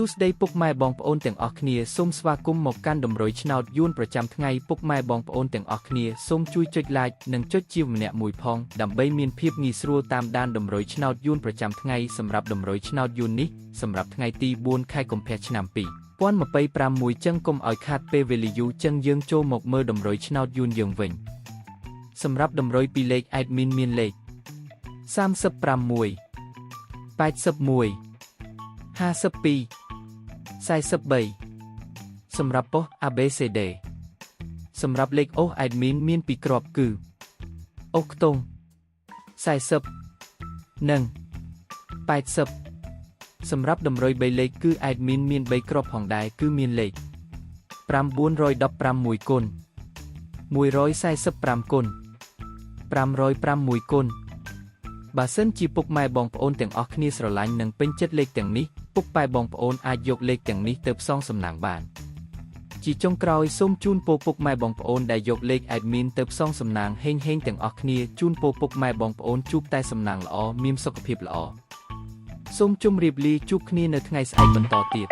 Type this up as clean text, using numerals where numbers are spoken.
សួស្តីពុកម៉ែបងប្អូនទាំងអស់គ្នាសូមស្វាគមន៍មកកាន់តម្រុយឆ្នោតយួនប្រចាំថ្ងៃពុកម៉ែបងប្អូនទាំងអស់គ្នាសូមជួយចុច like និងចុចជាម្នាក់មួយផងដើម្បីមានភាពងាយស្រួលតាមដានតម្រុយឆ្នោតយួនប្រចាំថ្ងៃសម្រាប់តម្រុយឆ្នោតយួននេះសម្រាប់ថ្ងៃទី4ខែកុម្ភៈឆ្នាំ2025ចឹងកុំឲ្យខាតពេលវេលាយូរចឹងយើងចូលមកមើលតម្រុយឆ្នោតយួនយើងវិញសម្រាប់តម្រុយពីលេខ admin មានលេខ36 81 52 43សម្រាប់ប៉ុស ABCD សម្រាប់លេខអូស admin មានពីរគ្រាប់គឺអូសខ្ទង់40និង80សម្រាប់តម្រុយ3លេខគឺ admin មាន3គ្រាប់ផងដែរគឺមានលេខ915 គុណ145គុណ505 1គុណបើសិនជាពុកម៉ែបងប្អូនទាំងអស់គ្នាស្រឡាញ់និងពេញចិត្តលេខទាំងនេះពុកប៉ែបងប្អូនអាចយកលេខទាំងនេះទៅផ្សងសំណាងបានជាចុងក្រោយសូមជូនពរពុកម៉ែបងប្អូនដែលយកលេខ admin ទៅផ្សងសំណាងហេងទាំងអស់គ្នាជូនពរពុកម៉ែបងប្អូនជួបតែសំណាងល្អមានសុខភាពល្អសូមជម្រាបលាជួបគ្នានៅថ្ងៃស្អែកបន្តទៀត